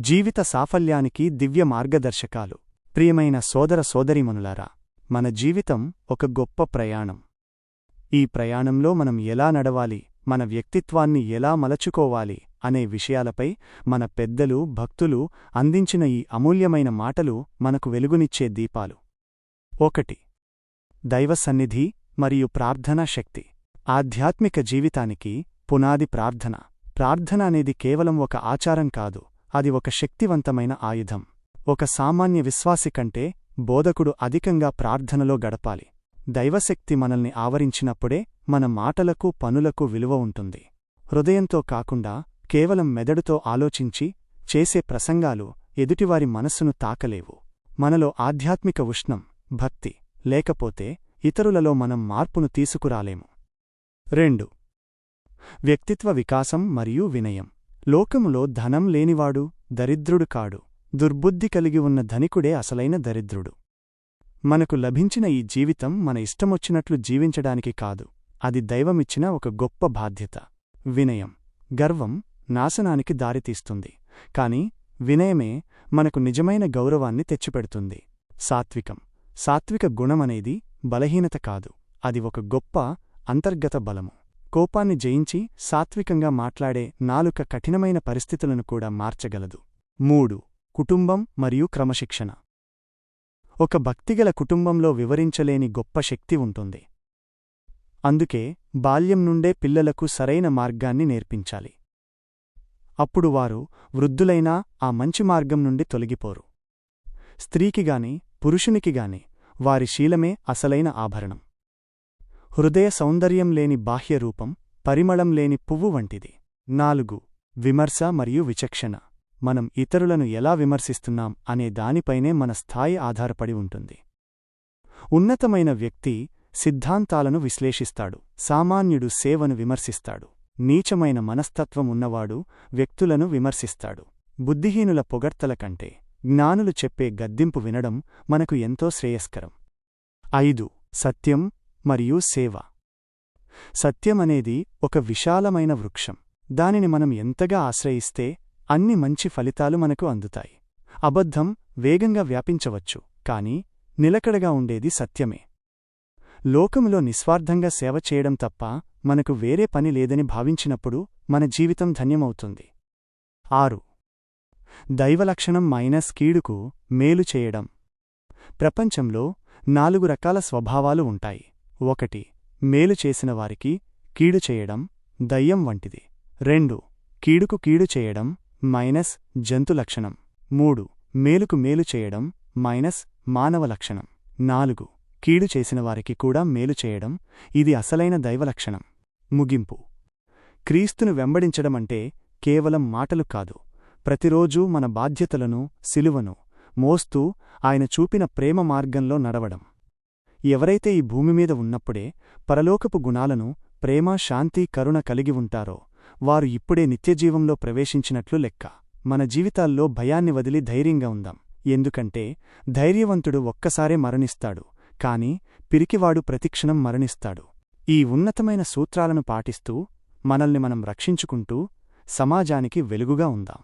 జీవిత సాఫల్యానికి దివ్య మార్గదర్శకాలు. ప్రియమైన సోదర సోదరీమణులారా, మన జీవితం ఒక గొప్ప ప్రయాణం. ఈ ప్రయాణంలో మనం ఎలా నడవాలి, మన వ్యక్తిత్వాన్ని ఎలా మలచుకోవాలి అనే విషయాలపై మన పెద్దలు, భక్తులు అందించిన ఈ అమూల్యమైన మాటలు మనకు వెలుగునిచ్చే దీపాలు. 1. దైవసన్నిధి మరియు ప్రార్థనా శక్తి. ఆధ్యాత్మిక జీవితానికి పునాది ప్రార్థన. ప్రార్థన అనేది కేవలం ఒక ఆచారం కాదు, అది ఒక శక్తివంతమైన ఆయుధం. ఒక సామాన్య విశ్వాసి కంటే బోధకుడు అధికంగా ప్రార్థనలో గడపాలి. దైవశక్తి మనల్ని ఆవరించినప్పుడే మన మాటలకు, పనులకు విలువ ఉంటుంది. హృదయంతో కాకుండా కేవలం మెదడుతో ఆలోచించి చేసే ప్రసంగాలు ఎదుటివారి మనస్సును తాకలేవు. మనలో ఆధ్యాత్మిక ఉష్ణం, భక్తి లేకపోతే ఇతరులలో మనం మార్పును తీసుకురాలేము. 2. వ్యక్తిత్వ వికాసం మరియు వినయం. లోకములో ధనం లేనివాడు దరిద్రుడు కాడు, దుర్బుద్ధి కలిగి ఉన్న ధనికుడే అసలైన దరిద్రుడు. మనకు లభించిన ఈ జీవితం మన ఇష్టమొచ్చినట్లు జీవించడానికి కాదు, అది దైవమిచ్చిన ఒక గొప్ప బాధ్యత. వినయం. గర్వం నాశనానికి దారితీస్తుంది, కాని వినయమే మనకు నిజమైన గౌరవాన్ని తెచ్చిపెడుతుంది. సాత్వికం. సాత్విక గుణమనేది బలహీనత కాదు, అది ఒక గొప్ప అంతర్గత బలము. కోపాన్ని జయించి సాత్వికంగా మాట్లాడే నాలుక కఠినమైన పరిస్థితులను కూడా మార్చగలదు. 3. కుటుంబం మరియు క్రమశిక్షణ. ఒక భక్తిగల కుటుంబంలో వివరించలేని గొప్ప శక్తి ఉంటుంది. అందుకే బాల్యం నుండే పిల్లలకు సరైన మార్గాన్ని నేర్పించాలి. అప్పుడు వారు వృద్ధులైనా ఆ మంచి మార్గం నుండి తొలగిపోరు. స్త్రీకిగాని పురుషునికిగాని వారి శీలమే అసలైన ఆభరణం. హృదయ సౌందర్యం లేని బాహ్య రూపం పరిమళం లేని పువ్వు వంటిది. 4. విమర్శ మరియు విచక్షణ. మనం ఇతరులను ఎలా విమర్శిస్తున్నాం అనే దానిపైనే మన స్థాయి ఆధారపడి ఉంటుంది. ఉన్నతమైన వ్యక్తి సిద్ధాంతాలను విశ్లేషిస్తాడు, సామాన్యుడు సేవను విమర్శిస్తాడు. నీచమైన మనస్తత్వం ఉన్నవాడు వ్యక్తులను విమర్శిస్తాడు. బుద్ధిహీనుల పొగడ్తల కంటే జ్ఞానులు చెప్పే గద్దింపు వినడం మనకు ఎంతో శ్రేయస్కరం. 5. సత్యం మరియు సేవ. సత్యమనేది ఒక విశాలమైన వృక్షం. దానిని మనం ఎంతగా ఆశ్రయిస్తే అన్ని మంచి ఫలితాలు మనకు అందుతాయి. అబద్ధం వేగంగా వ్యాపించవచ్చు, కాని నిలకడగా ఉండేది సత్యమే. లోకములో నిస్వార్థంగా సేవ చేయడం తప్ప మనకు వేరే పని లేదని భావించినప్పుడు మన జీవితం ధన్యమవుతుంది. 6. దైవలక్షణం మైనస్ కీడుకు మేలు చేయడం. ప్రపంచంలో 4 రకాల స్వభావాలు ఉంటాయి. 1. మేలు చేసిన వారికి కీడు చేయడం దయ్యం వంటిది. 2. కీడుకు కీడు చేయడం మైనస్ జంతు లక్షణం. 3. మేలుకు మేలు చేయడం మైనస్ మానవ లక్షణం. 4. కీడు చేసిన వారికి కూడా మేలు చేయడం, ఇది అసలైన దైవలక్షణం. ముగింపు. క్రీస్తును వెంబడించడమంటే కేవలం మాటలు కాదు, ప్రతిరోజూ మన బాధ్యతలను, సిలువను మోస్తూ ఆయన చూపిన ప్రేమ మార్గంలో నడవడం. ఎవరైతే ఈ భూమిమీద ఉన్నప్పుడే పరలోకపు గుణాలను, ప్రేమ, శాంతి, కరుణ కలిగి ఉంటారో వారు ఇప్పుడే నిత్యజీవంలో ప్రవేశించినట్లు లెక్క. మన జీవితాల్లో భయాన్ని వదిలి ధైర్యంగా ఉందాం, ఎందుకంటే ధైర్యవంతుడు ఒక్కసారే మరణిస్తాడు, కాని పిరికివాడు ప్రతిక్షణం మరణిస్తాడు. ఈ ఉన్నతమైన సూత్రాలను పాటిస్తూ మనల్ని మనం రక్షించుకుంటూ సమాజానికి వెలుగుగా ఉందాం.